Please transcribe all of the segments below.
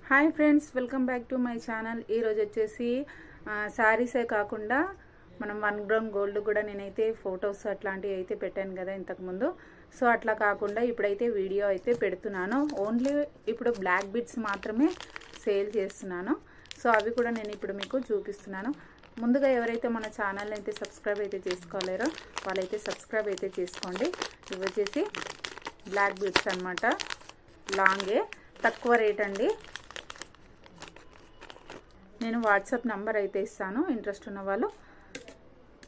Hi friends, welcome back to my channel. ఈరోజు వచ్చేసి శారీసే కాకుండా మనం 1 గ్రామ్ గోల్డ్ కూడా నేనైతే ఫొటోస్ అట్లాంటివి అయితే పెట్టాను కదా ఇంతకుముందు. సో అట్లా కాకుండా ఇప్పుడైతే వీడియో అయితే పెడుతున్నాను. ఓన్లీ ఇప్పుడు బ్లాక్ బిడ్స్ మాత్రమే సేల్ చేస్తున్నాను. సో అవి కూడా నేను ఇప్పుడు మీకు చూపిస్తున్నాను. ముందుగా ఎవరైతే మన ఛానల్ అయితే సబ్స్క్రైబ్ అయితే చేసుకోలేరో వాళ్ళైతే సబ్స్క్రైబ్ అయితే చేసుకోండి. ఇవి వచ్చేసి బ్లాక్ బిడ్స్ అన్నమాట. లాంగే, తక్కువ రేట్ అండి. నేను వాట్సాప్ నంబర్ అయితే ఇస్తాను. ఇంట్రెస్ట్ ఉన్న వాళ్ళు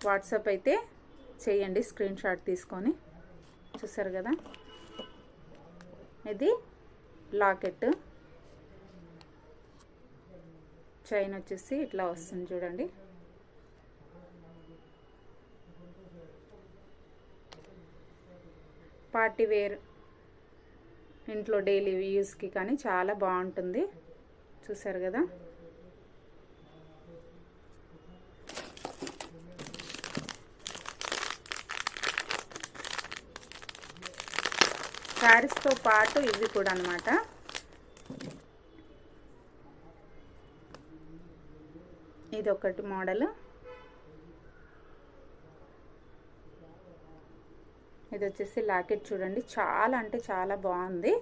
వాట్సాప్ అయితే చేయండి, స్క్రీన్ షాట్ తీసుకొని. చూసారు కదా, ఇది లాకెట్. చైన్ వచ్చేసి ఇట్లా వస్తుంది చూడండి. పార్టీ వేర్, ఇంట్లో డైలీ యూస్కి కానీ చాలా బాగుంటుంది. చూసారు కదా, శారీస్తో పాటు ఇవి కూడా అన్నమాట. ఇది ఒకటి మోడల్. ఇది వచ్చేసి లాకెట్ చూడండి, చాలా అంటే చాలా బాగుంది.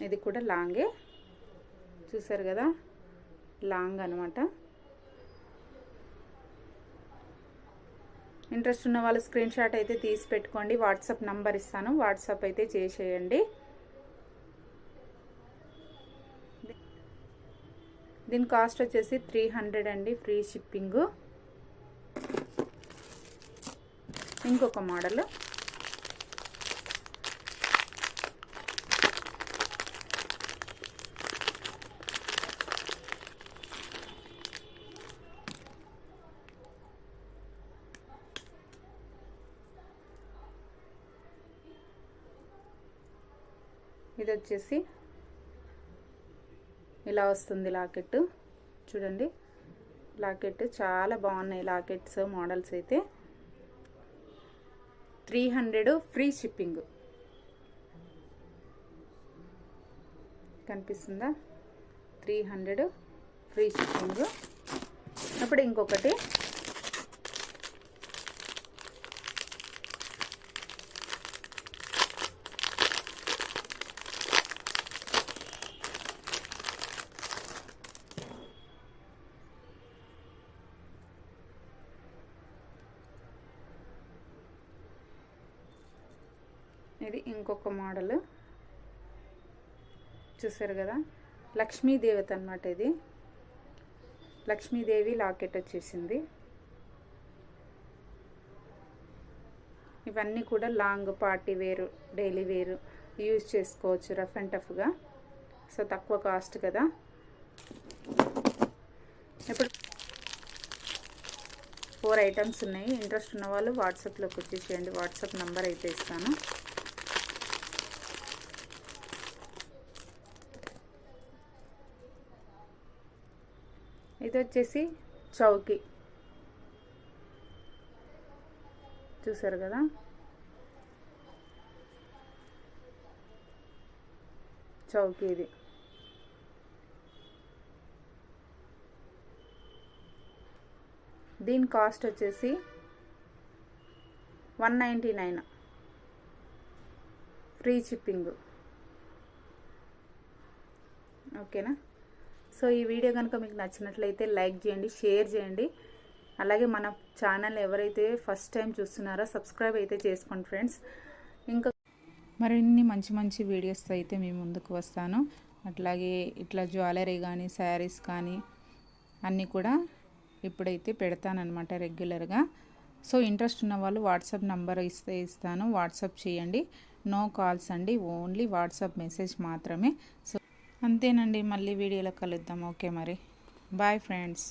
ఇది కూడా లాంగే. చూసారు కదా, లాంగ్ అనమాట. ఇంట్రెస్ట్ ఉన్న వాళ్ళు స్క్రీన్ షాట్ అయితే తీసి పెట్టుకోండి. వాట్సాప్ నంబర్ ఇస్తాను, వాట్సాప్ అయితే చేసేయండి. దీని కాస్ట్ వచ్చేసి 300 అండి, ఫ్రీ షిప్పింగ్. ఇంకొక మోడల్. ఇది వచ్చేసి ఇలా వస్తుంది లాకెట్. చూడండి, లాకెట్ చాలా బాగున్నాయి లాకెట్స్ మోడల్స్ అయితే. 300 ఫ్రీ షిప్పింగ్. కనిపిస్తుందా? 300 ఫ్రీ షిప్పింగ్. అప్పుడు ఇంకొకటి ఇది ఇంకొక మోడల్. చూసారు కదా, లక్ష్మీదేవత అన్నమాట. ఇది లక్ష్మీదేవి లాకెట్ వచ్చేసింది. ఇవన్నీ కూడా లాంగ్, పార్టీ వేరు, డైలీ వేరు యూజ్ చేసుకోవచ్చు, రఫ్ అండ్ టఫ్గా. సో తక్కువ కాస్ట్ కదా. ఇప్పుడు 4 ఐటమ్స్ ఉన్నాయి. ఇంట్రెస్ట్ ఉన్న వాళ్ళు వాట్సాప్లోకి వచ్చేసేయండి. వాట్సాప్ నంబర్ అయితే ఇస్తాను. ఇది వచ్చేసి చౌకీ. చూసారు కదా, చౌకీ. ఇది దీని కాస్ట్ వచ్చేసి 199, ఫ్రీ షిప్పింగ్. ఓకేనా? సో ఈ వీడియో కనుక మీకు నచ్చినట్లయితే లైక్ చేయండి, షేర్ చేయండి. అలాగే మన ఛానల్ ఎవరైతే ఫస్ట్ టైం చూస్తున్నారో సబ్స్క్రైబ్ అయితే చేసుకోండి ఫ్రెండ్స్. ఇంకా మరిన్ని మంచి మంచి వీడియోస్తో అయితే మీ ముందుకు వస్తాను. అట్లాగే ఇట్లా జ్యువెలరీ కానీ, శారీస్ కానీ అన్నీ కూడా ఇప్పుడైతే పెడతానన్నమాట రెగ్యులర్గా. సో ఇంట్రెస్ట్ ఉన్న వాళ్ళు వాట్సాప్ నంబర్ ఇస్తాను, వాట్సాప్ చేయండి. నో కాల్స్ అండి, ఓన్లీ వాట్సాప్ మెసేజ్ మాత్రమే. సో అంతేనండి, మళ్ళీ వీడియోలో కలుద్దాం. ఓకే మరి, బాయ్ ఫ్రెండ్స్.